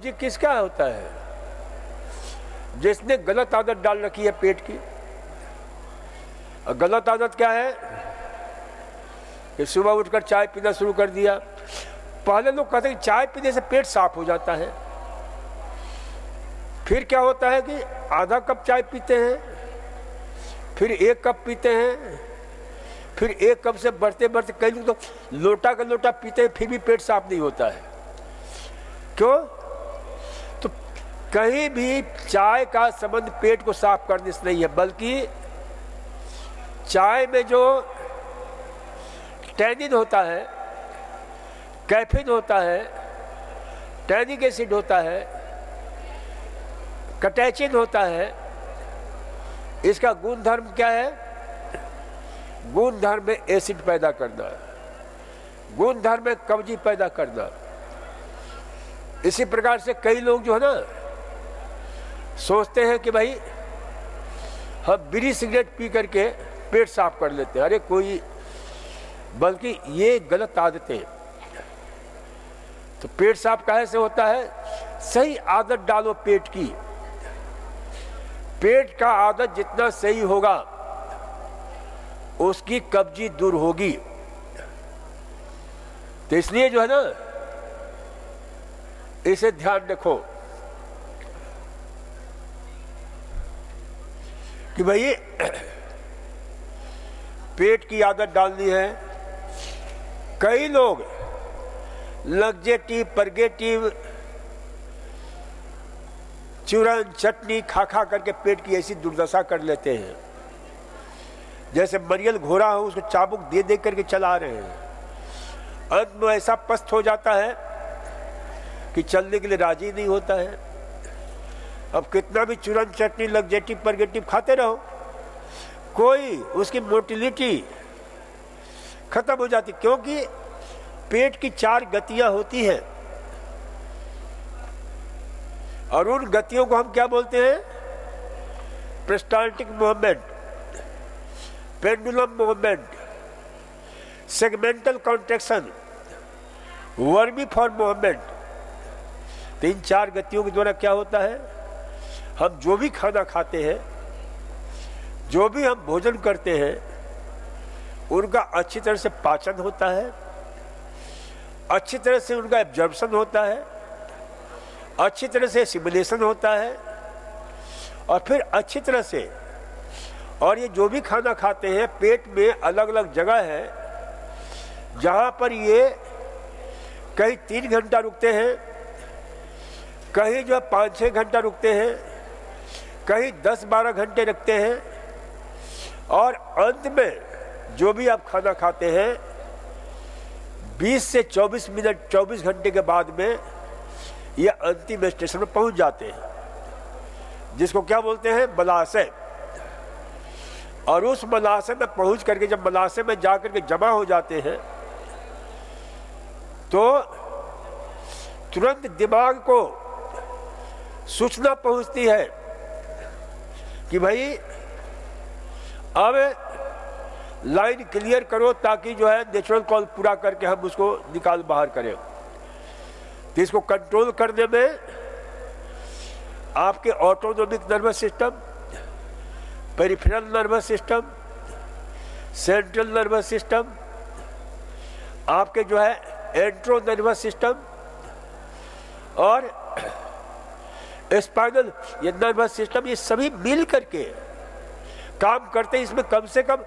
कब्ज किसका होता है? जिसने गलत आदत डाल रखी है पेट की। और गलत आदत क्या है कि सुबह उठकर चाय पीना शुरू कर दिया। पहले लोग कहते हैं कि चाय पीने से पेट साफ हो जाता है, फिर क्या होता है कि आधा कप चाय पीते हैं, फिर 1 कप पीते हैं, फिर 1 कप से बढ़ते बढ़ते कई लोग तो लोटा का लोटा पीते हैं, फिर भी पेट साफ नहीं होता है। क्यों? तो कहीं भी चाय का संबंध पेट को साफ करने से नहीं है, बल्कि चाय में जो टैनिन होता है, कैफीन होता है, टैनिक एसिड होता है, कैटेचिन होता है, इसका गुण धर्म क्या है? गुण धर्म में एसिड पैदा करना, गुण धर्म में कब्जी पैदा करना। इसी प्रकार से कई लोग जो है ना सोचते हैं कि भाई हम बीड़ी सिगरेट पी करके पेट साफ कर लेते हैं। अरे कोई, बल्कि ये गलत आदतें। तो पेट साफ कैसे होता है? सही आदत डालो पेट की। पेट का आदत जितना सही होगा उसकी कब्जी दूर होगी। तो इसलिए जो है ना इसे ध्यान रखो कि भाई पेट की आदत डालनी है। कई लोग लग्जेटिव परगेटिव चूरन चटनी खा खा करके पेट की ऐसी दुर्दशा कर लेते हैं, जैसे मरियल घोड़ा हो उसको चाबुक दे दे करके चला रहे हैं। अंत में ऐसा पस्त हो जाता है कि चलने के लिए राजी नहीं होता है। अब कितना भी चूरन चटनी लग्जेटिव परगेटिव खाते रहो, कोई उसकी मोटिलिटी खत्म हो जाती, क्योंकि पेट की 4 गतियां होती हैं और उन गतियों को हम क्या बोलते हैं? Peristaltic movement, pendulum movement, segmental contraction, vermiform movement. तो इन 4 गतियों के द्वारा क्या होता है? हम जो भी खाना खाते हैं, जो भी हम भोजन करते हैं, उनका अच्छी तरह से पाचन होता है, अच्छी तरह से उनका एब्जॉर्प्शन होता है, अच्छी तरह से सिमुलेशन होता है, और फिर अच्छी तरह से, और ये जो भी खाना खाते हैं पेट में अलग अलग जगह है जहाँ पर ये कहीं 3 घंटा रुकते हैं, कहीं जो है 5-6 घंटा रुकते हैं, कहीं 10-12 घंटे रखते हैं, और अंत में जो भी आप खाना खाते हैं 20 से 24 मिनट 24 घंटे के बाद में ये अंतिम स्टेशन में पहुंच जाते हैं, जिसको क्या बोलते हैं? मलाशय। और उस मलाशय में पहुंच करके जब मलाशय में जाकर के जमा हो जाते हैं तो तुरंत दिमाग को सूचना पहुंचती है कि भाई अब लाइन क्लियर करो, ताकि जो है नेचुरल कॉल पूरा करके हम उसको निकाल बाहर करें। तो इसको कंट्रोल करने में आपके autonomic nervous system, peripheral nervous system, central nervous system, आपके जो है एंट्रो नर्वस सिस्टम और स्पाइनल ये नर्वस सिस्टम, ये सभी मिल करके काम करते हैं। इसमें कम से कम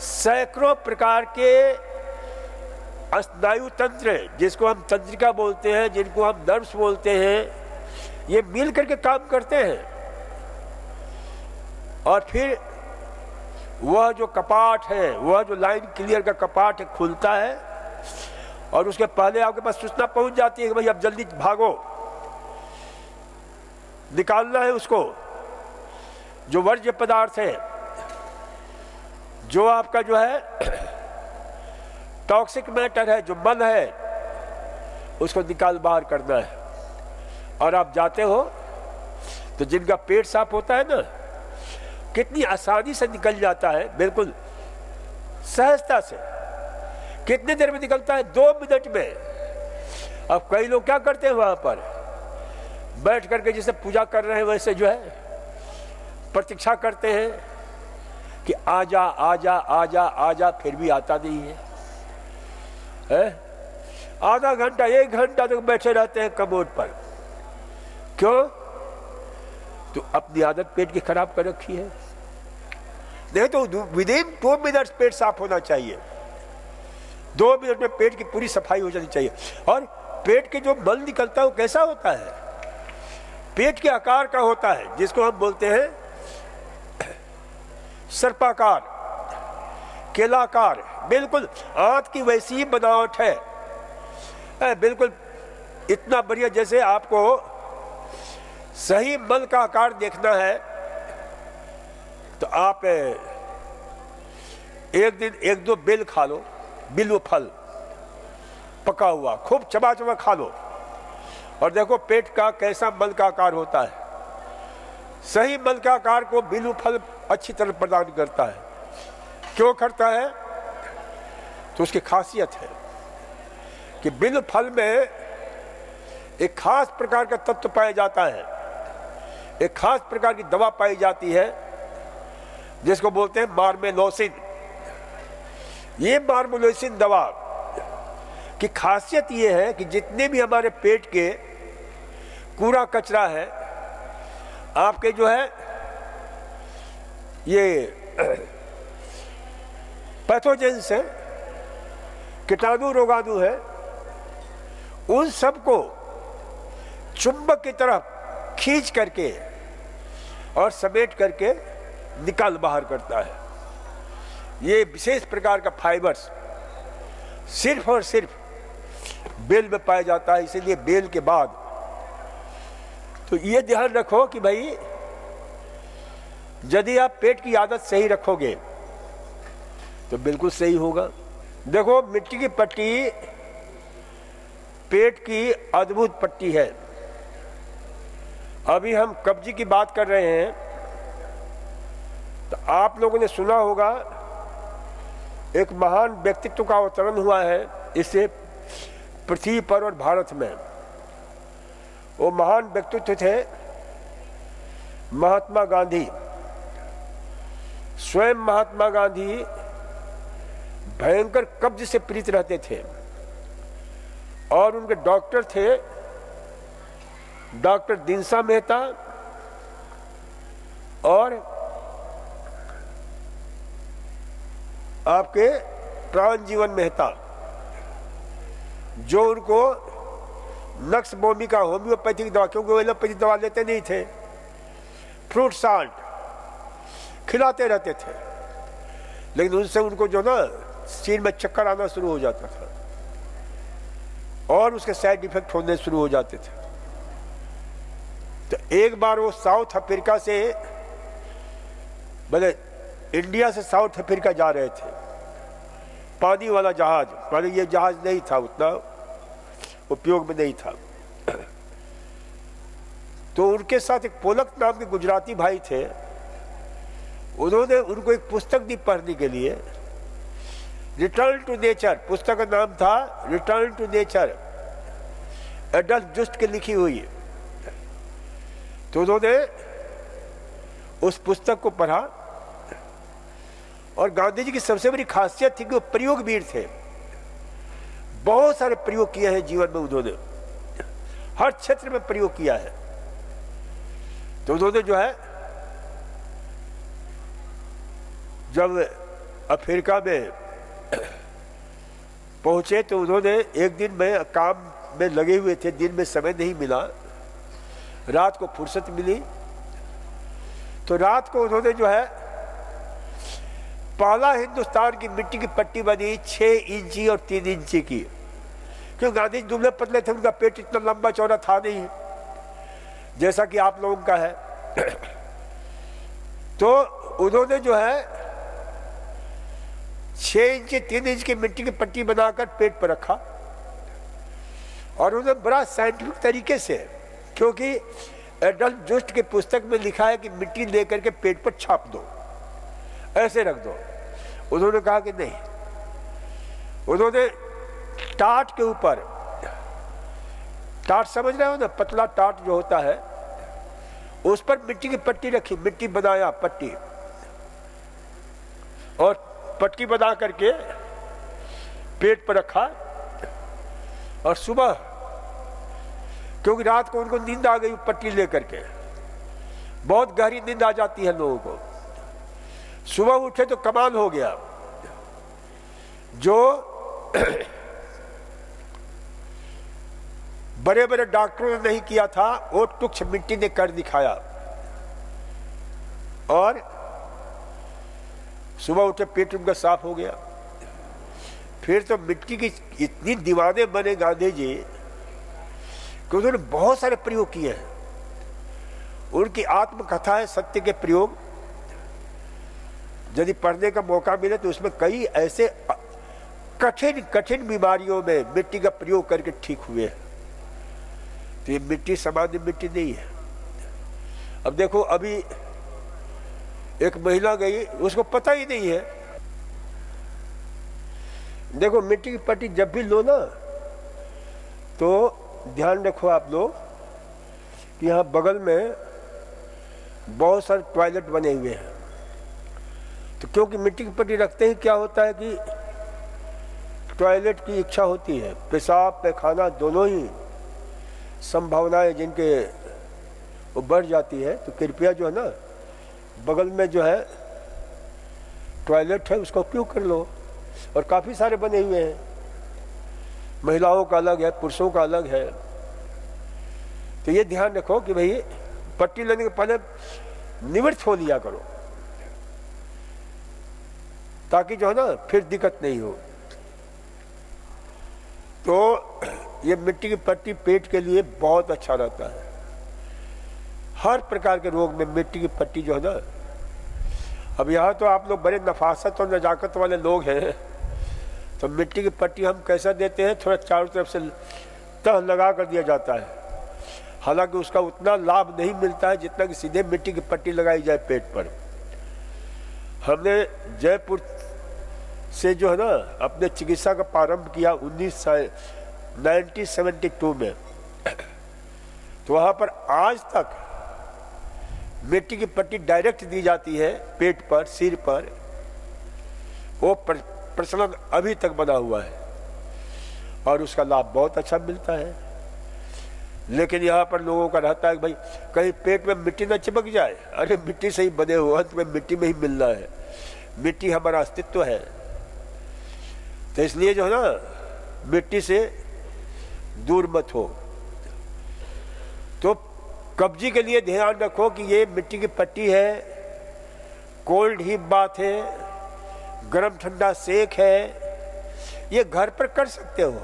सैकड़ों प्रकार के स्नायु तंत्र, जिसको हम तंत्रिका बोलते हैं, जिनको हम नर्व्स बोलते हैं, ये मिल करके काम करते हैं। और फिर वह जो कपाट है, वह जो लाइन क्लियर का कपाट है, खुलता है और उसके पहले आपके पास सूचना पहुंच जाती है कि भाई अब जल्दी भागो, निकालना है उसको। जो वर्ज्य पदार्थ है, जो आपका जो है टॉक्सिक मैटर है, जो मल है, उसको निकाल बाहर करना है। और आप जाते हो तो जिनका पेट साफ होता है ना, कितनी आसानी से निकल जाता है, बिल्कुल सहजता से। कितनी देर में निकलता है? 2 मिनट में। अब कई लोग क्या करते हैं, वहां पर बैठ करके जैसे पूजा कर रहे हैं वैसे जो है प्रतीक्षा करते हैं कि आजा आजा आजा आजा, फिर भी आता नहीं है। आधा घंटा 1 घंटा तक बैठे रहते हैं कमोड पर। क्यों? तो अपनी आदत पेट की खराब कर रखी है। नहीं तो विदिन 2 मिनट पेट साफ होना चाहिए। 2 मिनट में पेट की पूरी सफाई हो जानी चाहिए। और पेट के जो मल निकलता है वो कैसा होता है? पेट के आकार का होता है, जिसको हम बोलते हैं सर्पाकार, केलाकार। बिल्कुल आंत की वैसी ही बनावट है, बिल्कुल इतना बढ़िया। जैसे आपको सही मल का आकार देखना है तो आप एक दिन 1-2 बेल खा लो, बिल्व फल पका हुआ, खूब चबा चबा खा लो और देखो पेट का कैसा मल का आकार होता है। सही मल का आकार को बिल्व फल अच्छी तरह प्रदान करता है। क्यों करता है? तो उसकी खासियत है कि बिल्व फल में एक खास प्रकार का तत्व पाया जाता है, एक खास प्रकार की दवा पाई जाती है जिसको बोलते हैं मार्मेलोसिन। ये मार्मेलोसिन दवा की खासियत ये है कि जितने भी हमारे पेट के कूड़ा कचरा है, आपके जो है ये पैथोजेंस है, कीटाणु रोगाणु है, उन सबको चुंबक की तरफ खींच करके और समेट करके निकाल बाहर करता है। ये विशेष प्रकार का फाइबर्स सिर्फ और सिर्फ बेल में पाया जाता है। इसीलिए बेल के बाद तो ये ध्यान रखो कि भाई यदि आप पेट की आदत सही रखोगे तो बिल्कुल सही होगा। देखो मिट्टी की पट्टी पेट की अद्भुत पट्टी है। अभी हम कब्ज की बात कर रहे हैं तो आप लोगों ने सुना होगा एक महान व्यक्तित्व का अवतरण हुआ है इससे पृथ्वी पर और भारत में। वो महान व्यक्तित्व थे महात्मा गांधी। स्वयं महात्मा गांधी भयंकर कब्ज से पीड़ित रहते थे और उनके डॉक्टर थे डॉक्टर दिनसा मेहता और आपके प्राण जीवन मेहता, जो उनको नक्स बोमी का होम्योपैथिक दवा, क्योंकि वो एलोपैथिक दवा लेते नहीं थे, फ्रूट साल्ट खिलाते रहते थे, लेकिन उनसे उनको जो ना सिर में चक्कर आना शुरू हो जाता था और उसके साइड इफेक्ट होने शुरू हो जाते थे। तो एक बार वो साउथ अफ्रीका से, मतलब इंडिया से साउथ अफ्रीका जा रहे थे, पानी वाला जहाज, माने ये जहाज नहीं था, उतना उपयोग में नहीं था। तो उनके साथ एक पोलक नाम के गुजराती भाई थे। उन्होंने उनको एक पुस्तक दी पढ़ने के लिए, रिटर्न टू नेचर, पुस्तक का नाम था return to nature, Adolf Just की लिखी हुई। तो उन्होंने उस पुस्तक को पढ़ा और गांधी जी की सबसे बड़ी खासियत थी कि वो प्रयोगवीर थे। बहुत सारे प्रयोग किए हैं जीवन में उन्होंने, हर क्षेत्र में प्रयोग किया है। तो उन्होंने जो है जब अफ्रीका में पहुंचे तो उन्होंने एक दिन में काम में लगे हुए थे, दिन में समय नहीं मिला, रात को फुर्सत मिली तो रात को उन्होंने जो है पहला हिंदुस्तान की मिट्टी की पट्टी बनी 6 इंची और 3 इंची की। क्योंकि गांधी दुबले पतले थे, उनका पेट इतना लंबा चौड़ा था नहीं जैसा कि आप लोगों का है। तो उन्होंने जो है 6 इंची 3 इंच की मिट्टी की पट्टी बनाकर पेट पर रखा और उन्होंने बड़ा साइंटिफिक तरीके से, क्योंकि एडल्फ जुस्ट की पुस्तक में लिखा है कि मिट्टी लेकर के पेट पर छाप दो, ऐसे रख दो। उन्होंने कहा कि नहीं, उन्होंने टाट के ऊपर टाट समझ रहे हो ना, पतला टाट जो होता है, उस पर मिट्टी की पट्टी रखी, मिट्टी बनाया पट्टी, और पट्टी बना करके पेट पर रखा। और सुबह, क्योंकि रात को उनको नींद आ गई पट्टी लेकर के, बहुत गहरी नींद आ जाती है लोगों को, सुबह उठे तो कमाल हो गया। जो बड़े बड़े डॉक्टरों ने नहीं किया था, वो तुच्छ मिट्टी ने कर दिखाया। और सुबह उठे पेट उनका साफ हो गया। फिर तो मिट्टी की इतनी दीवाने बने गांधी जी कि उन्होंने बहुत सारे प्रयोग किए हैं। उनकी आत्मकथा है सत्य के प्रयोग, यदि पढ़ने का मौका मिले तो उसमें कई ऐसे कठिन कठिन बीमारियों में मिट्टी का प्रयोग करके ठीक हुए हैं। तो ये मिट्टी सामान्य मिट्टी नहीं है। अब देखो, अभी एक महिला गई, उसको पता ही नहीं है। देखो, मिट्टी की पट्टी जब भी लो ना, तो ध्यान रखो आप लोग कि यहाँ बगल में बहुत सारे टॉयलेट बने हुए हैं। तो क्योंकि मिट्टी की पट्टी रखते ही क्या होता है कि टॉयलेट की इच्छा होती है, पेशाब पैखाना दोनों ही संभावनाएं जिनके वो बढ़ जाती है। तो कृपया जो है ना, बगल में जो है टॉयलेट है उसका उपयोग कर लो। और काफ़ी सारे बने हुए हैं, महिलाओं का अलग है, पुरुषों का अलग है। तो ये ध्यान रखो कि भाई पट्टी लेने के पहले निवृत्त हो लिया करो, ताकि जो है ना फिर दिक्कत नहीं हो। तो ये मिट्टी की पट्टी पेट के लिए बहुत अच्छा रहता है। हर प्रकार के रोग में मिट्टी की पट्टी जो है ना, अब यहाँ तो आप लोग बड़े नफासत और नजाकत वाले लोग हैं, तो मिट्टी की पट्टी हम कैसा देते हैं, थोड़ा चारों तरफ से तह लगा कर दिया जाता है। हालांकि उसका उतना लाभ नहीं मिलता है जितना कि सीधे मिट्टी की पट्टी लगाई जाए पेट पर। हमने जयपुर से जो है ना अपने चिकित्सा का प्रारंभ किया 1972 में। तो वहाँ पर आज तक मिट्टी की पट्टी डायरेक्ट दी जाती है पेट पर, सिर पर। वो प्रचलन अभी तक बना हुआ है और उसका लाभ बहुत अच्छा मिलता है। लेकिन यहाँ पर लोगों का रहता है कि भाई कहीं पेट में मिट्टी न चिपक जाए। अरे मिट्टी से ही बने हो, अंत में मिट्टी में ही मिलना है। मिट्टी हमारा अस्तित्व है। तो इसलिए जो है ना, मिट्टी से दूर मत हो। तो कब्जी के लिए ध्यान रखो कि ये मिट्टी की पट्टी है, कोल्ड ही बात है, गरम ठंडा सेक है, ये घर पर कर सकते हो।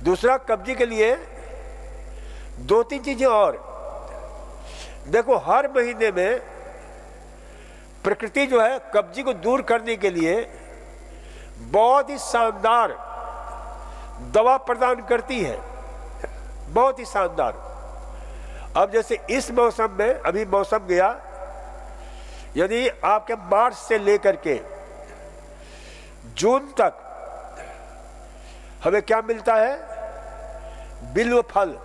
दूसरा, कब्जी के लिए 2-3 चीजें और देखो। हर महीने में प्रकृति जो है कब्जी को दूर करने के लिए बहुत ही शानदार दवा प्रदान करती है, बहुत ही शानदार। अब जैसे इस मौसम में, अभी मौसम गया, यदि आपके मार्च से लेकर के जून तक हमें क्या मिलता है, बिल्व फल।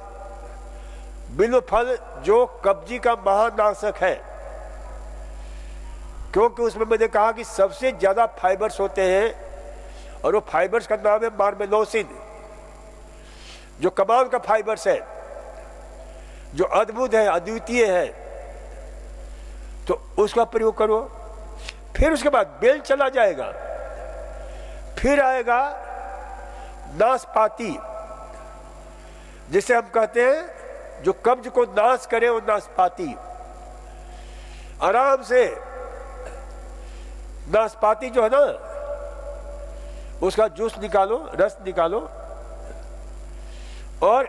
बिल्व फल जो कब्जी का महानाशक है, क्योंकि उसमें मैंने कहा कि सबसे ज्यादा फाइबर्स होते हैं, और वो फाइबर्स का नाम है मार्मेलोसिन, जो कमाल का फाइबर्स है, जो अद्भुत है, अद्वितीय है। तो उसका प्रयोग करो। फिर उसके बाद बेल चला जाएगा, फिर आएगा नाशपाती, जिसे हम कहते हैं जो कब्ज को नाश करे, वो नाशपाती। आराम से नाशपाती जो है ना, उसका जूस निकालो, रस निकालो और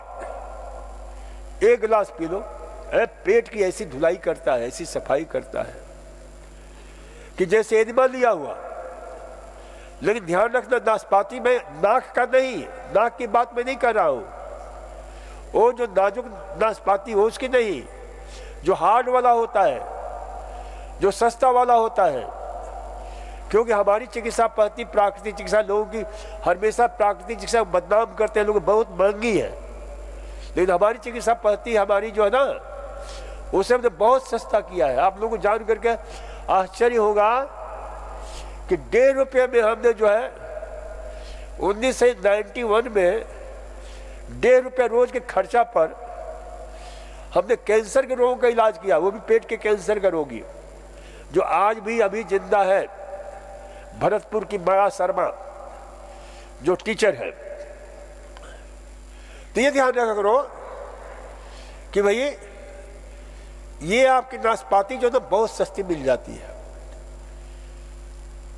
1 गिलास पी लो। पेट की ऐसी धुलाई करता है, ऐसी सफाई करता है कि जैसे एनिमा लिया हुआ। लेकिन ध्यान रखना, नाशपाती में नाक का नहीं, नाक की बात मैं नहीं कर रहा हूं। वो जो नाजुक नाशपाती हो उसकी नहीं, जो हार्ड वाला होता है, जो सस्ता वाला होता है। क्योंकि हमारी चिकित्सा पद्धति प्राकृतिक चिकित्सा, लोगों की हमेशा प्राकृतिक चिकित्सा बदनाम करते हैं लोग, बहुत महंगी है। लेकिन हमारी चिकित्सा पद्धति हमारी जो है ना, उसे हमने बहुत सस्ता किया है। आप लोगों को जान करके आश्चर्य होगा कि 1.5 रुपये में हमने जो है 1991 में 1.5 रुपये रोज के खर्चा पर हमने कैंसर के रोगों का इलाज किया, वो भी पेट के कैंसर का रोगी जो आज भी अभी जिंदा है, भरतपुर की माया शर्मा जो टीचर है। तो ये ध्यान रखा करो कि भाई ये आपकी नाशपाती जो है ना बहुत सस्ती मिल जाती है,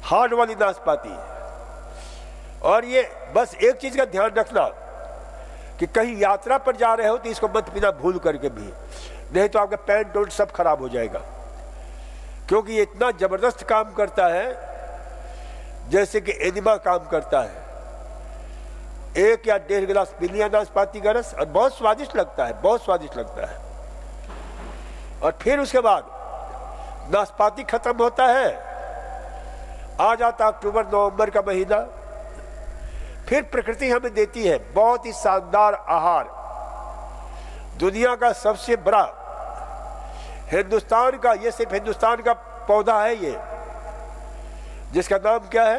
हार्ड वाली नाशपाती। और ये बस एक चीज का ध्यान रखना कि कहीं यात्रा पर जा रहे हो तो इसको मत पीना भूल करके भी, नहीं तो आपका पैंट टोट सब खराब हो जाएगा, क्योंकि ये इतना जबरदस्त काम करता है जैसे कि एनिमा काम करता है। 1 या 1.5 गिलास पी लिया नाशपाती का रस, और बहुत स्वादिष्ट लगता है, बहुत स्वादिष्ट लगता है। और फिर उसके बाद नाशपाती खत्म होता है, आ जाता अक्टूबर नवंबर का महीना, फिर प्रकृति हमें देती है बहुत ही शानदार आहार। दुनिया का सबसे बड़ा हिंदुस्तान का, ये सिर्फ हिंदुस्तान का पौधा है ये, जिसका नाम क्या है,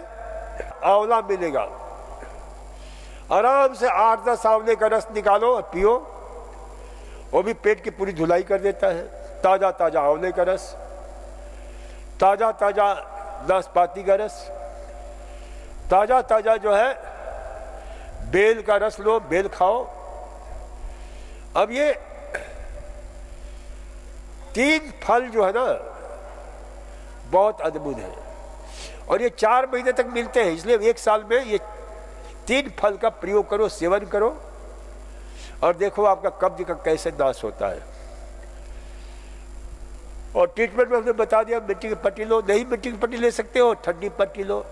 आंवला मिलेगा। आराम से 8-10 आंवले का रस निकालो और पियो, वो भी पेट की पूरी धुलाई कर देता है। ताजा ताजा आंवले का रस, ताजा ताजा नाशपाती का रस, ताजा ताजा जो है बेल का रस लो, बेल खाओ। अब ये 3 फल जो है ना बहुत अद्भुत है, और ये 4 महीने तक मिलते हैं, इसलिए 1 साल में ये 3 फल का प्रयोग करो, सेवन करो, और देखो आपका कब्ज का कैसे नाश होता है। और ट्रीटमेंट में हमने बता दिया, मिट्टी की पट्टी लो, नहीं मिट्टी की पट्टी ले सकते हो, ठंडी पट्टी लो,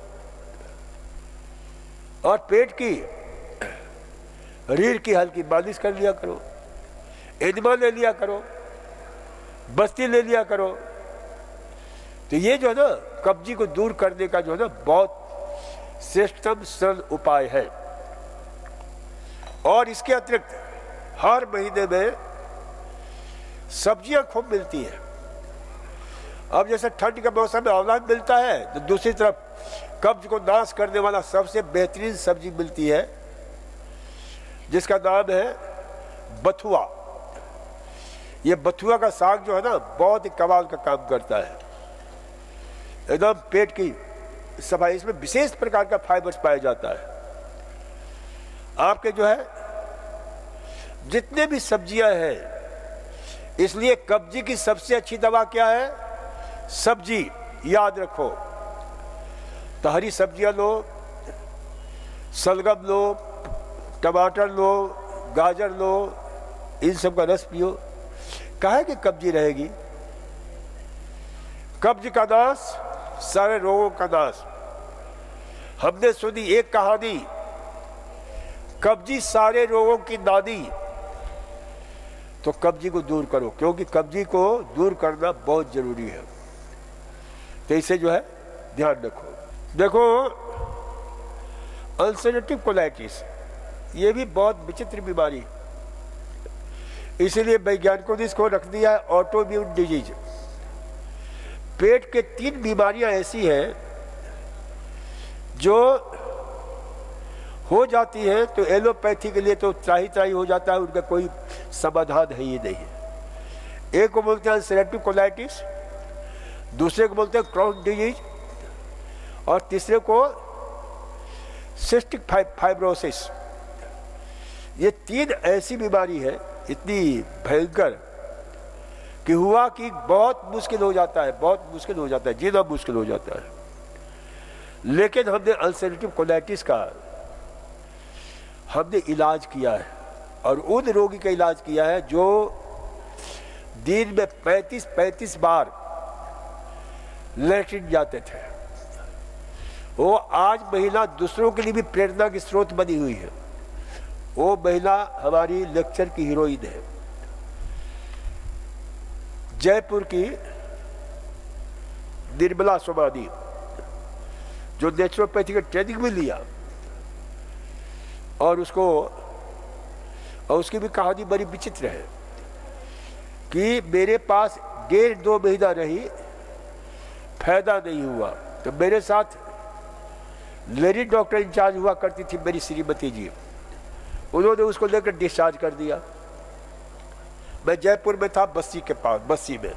और पेट की रीढ़ की हल्की मालिश कर लिया करो, एनिमा ले लिया करो, बस्ती ले लिया करो। तो ये जो है ना कब्जी को दूर करने का जो है ना बहुत श्रेष्ठतम सरल उपाय है। और इसके अतिरिक्त हर महीने में सब्जियां खूब मिलती है। अब जैसे ठंड के मौसम में आंवला मिलता है, तो दूसरी तरफ कब्ज को नाश करने वाला सबसे बेहतरीन सब्जी मिलती है, जिसका नाम है बथुआ। ये बथुआ का साग जो है ना बहुत ही कमाल का काम करता है, एकदम पेट की सफाई, इसमें विशेष प्रकार का फाइबर्स पाया जाता है। आपके जो है जितने भी सब्जियां हैं, इसलिए कब्जी की सबसे अच्छी दवा क्या है, सब्जी। याद रखो, तो हरी सब्जियां लो, सलगम लो, टमाटर लो, गाजर लो, इन सब का रस पियो। काहे कि कब्जी रहेगी, कब्ज का नाश सारे रोगों का नाश। हमने सुनी एक कहानी, कब्जी सारे रोगों की नानी। तो कब्जी को दूर करो, क्योंकि कब्जी को दूर करना बहुत जरूरी है। तो इसे जो है ध्यान रखो। देखो अल्सरेटिव कोलाइटिस ये भी बहुत विचित्र बीमारी, इसीलिए वैज्ञानिकों ने इसको रख दिया है ऑटोइम्यून डिजीज। पेट के 3 बीमारियां ऐसी हैं जो हो जाती है तो एलोपैथी के लिए तो त्राही त्राही हो जाता है, उनका कोई समाधान है ही नहीं। एक को बोलते हैं अल्सरेटिव कोलाइटिस, दूसरे को बोलते हैं क्रोन डिजीज, और तीसरे को सिस्टिक फाइब्रोसिस। ये 3 ऐसी बीमारी है इतनी भयंकर कि हुआ कि बहुत मुश्किल हो जाता है, बहुत मुश्किल हो जाता है, जीना मुश्किल हो जाता है। लेकिन हमने अल्सरेटिव कोलाइटिस का हमने इलाज किया है, और उन रोगी का इलाज किया है जो दिन में 35 बार लैट्रिन जाते थे। वो आज महिला दूसरों के लिए भी प्रेरणा की स्रोत बनी हुई है। वो महिला हमारी लेक्चर की हीरोइन है, जयपुर की निर्मला सोमानी, जो नेचुरोपैथी का ट्रेनिंग भी लिया, और उसको और उसकी भी कहानी बड़ी विचित्र है कि मेरे पास 1.5-2 महीना रही, फायदा नहीं हुआ, तो मेरे साथ लेडी डॉक्टर इंचार्ज हुआ करती थी मेरी श्रीमती जी, उन्होंने उसको लेकर डिस्चार्ज कर दिया। मैं जयपुर में था, बस्सी के पास, बस्सी में।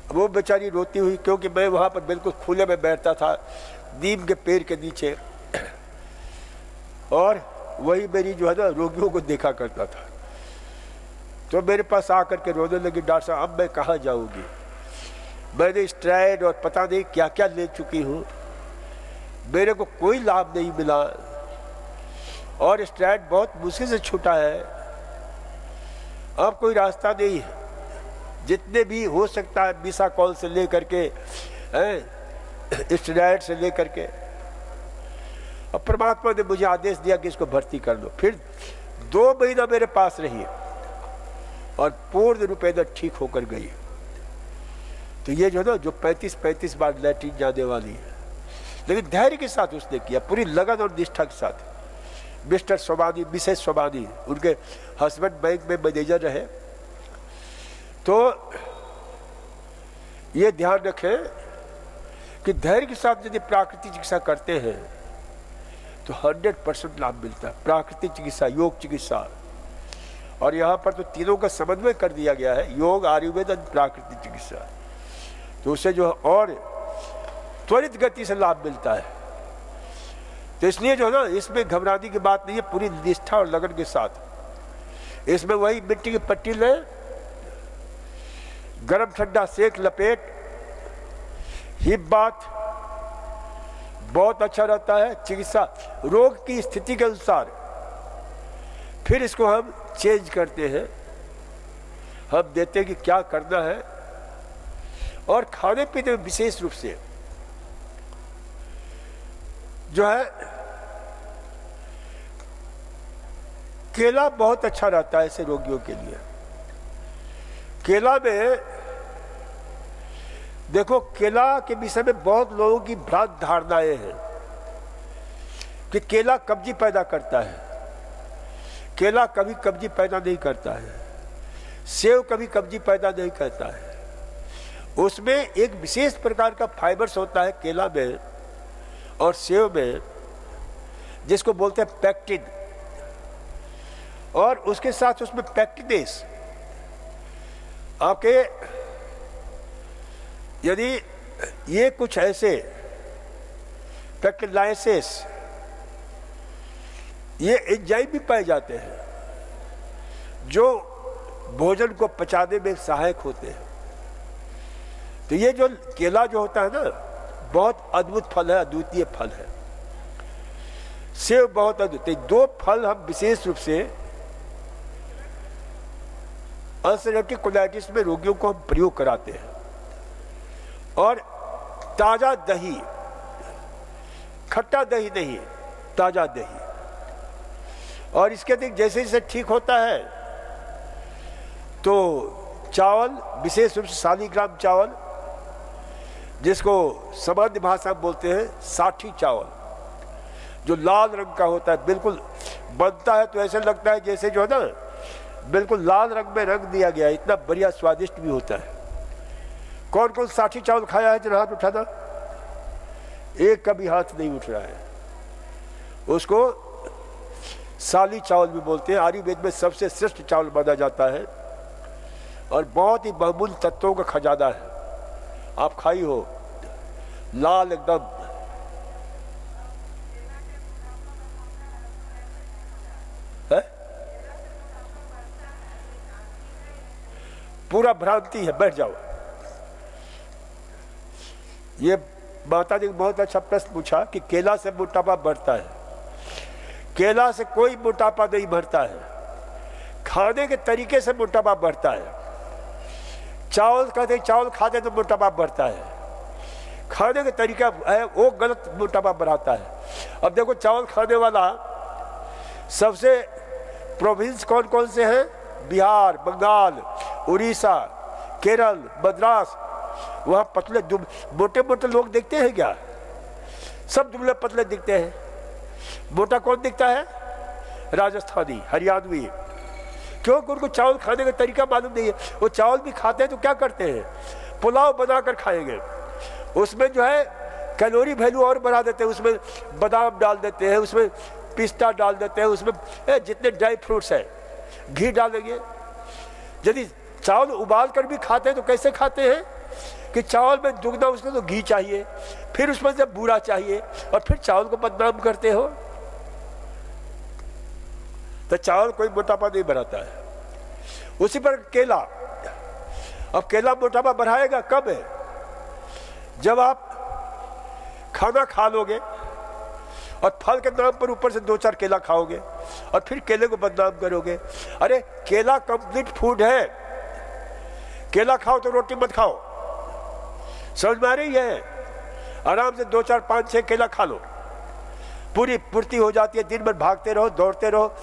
वो बेचारी रोती हुई, क्योंकि मैं वहाँ पर बिल्कुल खुले में बैठता था नीम के पेड़ के नीचे, और वही मेरी जो है ना रोगियों को देखा करता था। तो मेरे पास आकर के रोने लगी, डॉक्टर साहब अब मैं कहाँ जाऊँगी, मैंने स्टेरॉइड और पता नहीं क्या क्या ले चुकी हूँ, मेरे को कोई लाभ नहीं मिला, और स्टेरॉइड बहुत मुश्किल से छूटा है, अब कोई रास्ता नहीं है। जितने भी हो सकता है मिसाकॉल से लेकर के, स्टेरॉइड से लेकर के, अब परमात्मा ने मुझे आदेश दिया कि इसको भर्ती कर लो। फिर 2 महीना मेरे पास रही और पूर्ण रूपे में ठीक होकर गई। तो ये जो ना जो 35 बार लैट्रिन जाने वाली है, लेकिन धैर्य के साथ उसने किया, पूरी लगन और निष्ठा के साथ। मिस्टर सोमानी, मिसेस सोमानी, उनके हस्बैंड बैंक में मैनेजर रहे। तो ये ध्यान रखें कि धैर्य के साथ यदि प्राकृतिक चिकित्सा करते हैं तो 100% लाभ मिलता है। प्राकृतिक चिकित्सा, योग चिकित्सा, और यहाँ पर तो तीनों का समन्वय कर दिया गया है, योग, आयुर्वेद और प्राकृतिक चिकित्सा। तो उससे जो और त्वरित गति से लाभ मिलता है। तो इसलिए जो है ना, इसमें घबराने की बात नहीं है, पूरी निष्ठा और लगन के साथ। इसमें वही मिट्टी की पट्टी ले, गरम ठंडा सेक लपेट, हिप बात बहुत अच्छा रहता है। चिकित्सा रोग की स्थिति के अनुसार फिर इसको हम चेंज करते हैं, हम देते हैं कि क्या करना है। और खाने पीने में विशेष रूप से जो है केला बहुत अच्छा रहता है ऐसे रोगियों के लिए। केला में देखो, केला के विषय में बहुत लोगों की भ्रांत धारणाएं हैं कि केला कब्जी पैदा करता है। केला कभी कब्जी पैदा नहीं करता है, सेव कभी कब्जी पैदा नहीं करता है। उसमें एक विशेष प्रकार का फाइबर्स होता है केला में और सेव में, जिसको बोलते हैं पैक्टिन, और उसके साथ उसमें पैक्टिनेस। आपके यदि ये कुछ ऐसे पैक्टिलाइसिस, ये एंजाइम भी पाए जाते हैं जो भोजन को पचाने में सहायक होते हैं। तो ये जो केला जो होता है ना, बहुत अद्भुत फल है, अद्वितीय फल है। सेव बहुत अद्भुत। 2 फल हम विशेष रूप से अल्सरेटिव कोलाइटिस में रोगियों को हम प्रयोग कराते हैं। और ताजा दही, खट्टा दही नहीं, ताजा दही। और इसके अधिक जैसे जैसे ठीक होता है तो चावल, विशेष रूप से सालीग्राम चावल, जिसको सामान्य भाषा में बोलते हैं साठी चावल, जो लाल रंग का होता है, बिल्कुल बनता है तो ऐसे लगता है जैसे जो है ना बिल्कुल लाल रंग में रंग दिया गया, इतना बढ़िया स्वादिष्ट भी होता है। कौन कौन साठी चावल खाया है, जरा हाथ उठाना। एक का भी हाथ नहीं उठ रहा है। उसको साली चावल भी बोलते हैं, आयुर्वेद में सबसे श्रेष्ठ चावल माना जाता है और बहुत ही बहुमूल्य तत्वों का खजाना है। आप खाई हो, लाल एकदम। है? पूरा भ्रांति है, बैठ जाओ। ये माता जी ने बहुत अच्छा प्रश्न पूछा कि केला से मोटापा बढ़ता है। केला से कोई मोटापा नहीं बढ़ता है, खाने के तरीके से मोटापा बढ़ता है। चावल कहते चावल खाते तो मोटापा बढ़ता है, खाने का तरीका है वो गलत मोटापा बढ़ाता है। अब देखो, चावल खाने वाला सबसे प्रोविंस कौन कौन से हैं? बिहार, बंगाल, उड़ीसा, केरल, मद्रास। वहाँ पतले मोटे मोटे लोग दिखते हैं क्या? सब दुबले पतले दिखते हैं। मोटा कौन दिखता है? राजस्थानी, हरियाणवी, क्योंकि उनको चावल खाने का तरीका मालूम नहीं है। वो चावल भी खाते हैं तो क्या करते हैं, पुलाव बनाकर खाएंगे, उसमें जो है कैलोरी वैल्यू और बढ़ा देते हैं, उसमें बादाम डाल देते हैं, उसमें पिस्ता डाल देते हैं, उसमें जितने ड्राई फ्रूट्स हैं, घी डालेंगे। यदि चावल उबाल कर भी खाते हैं तो कैसे खाते हैं कि चावल में दुगना उसको तो घी चाहिए, फिर उसमें से बूरा चाहिए, और फिर चावल को बदनाम करते हो। तो चावल कोई मोटापा नहीं बढ़ाता है। उसी पर केला, अब केला मोटापा बढ़ाएगा कब है, जब आप खाना खा लोगे और फल के नाम पर ऊपर से 2-4 केला खाओगे और फिर केले को बदनाम करोगे। अरे केला कंप्लीट फूड है, केला खाओ तो रोटी मत खाओ, समझ में आ रही है। आराम से 2-4, 5-6 केला खा लो, पूरी पूर्ति हो जाती है। दिन भर भागते रहो, दौड़ते रहो।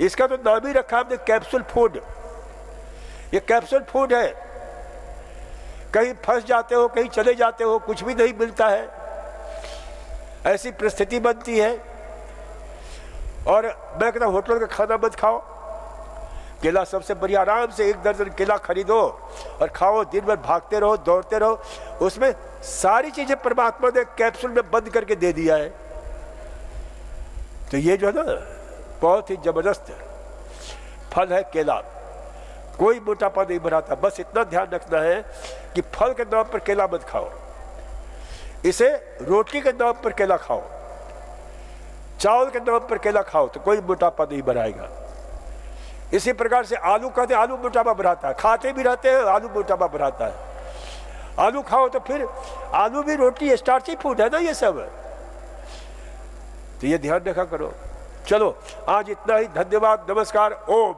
इसका तो नाम ही रखा हमने कैप्सूल फूड। ये कैप्सूल फूड है, कहीं फंस जाते हो, कहीं चले जाते हो, कुछ भी नहीं मिलता है, ऐसी परिस्थिति बनती है। और मैं कहता होटल का खाना मत खाओ, केला सबसे बढ़िया। आराम से 1 दर्जन केला खरीदो और खाओ, दिन भर भागते रहो, दौड़ते रहो। उसमें सारी चीजें परमात्मा ने कैप्सूल में बंद करके दे दिया है। तो ये जो है ना बहुत ही जबरदस्त फल है केला, कोई मोटापा नहीं बढ़ाता। बस इतना ध्यान रखना है कि फल के नाम पर केला मत खाओ, इसे रोटी के नाम पर केला खाओ, चावल के नाम पर केला खाओ तो कोई मोटापा नहीं बढ़ाएगा। इसी प्रकार से आलू कहते हैं आलू मोटापा बढ़ाता है, खाते भी रहते हैं, आलू मोटापा बढ़ाता है। आलू खाओ तो फिर आलू भी रोटी स्टार्ची फूड है ना ये सब, तो ये ध्यान रखा करो। चलो आज इतना ही, धन्यवाद, नमस्कार, ओम।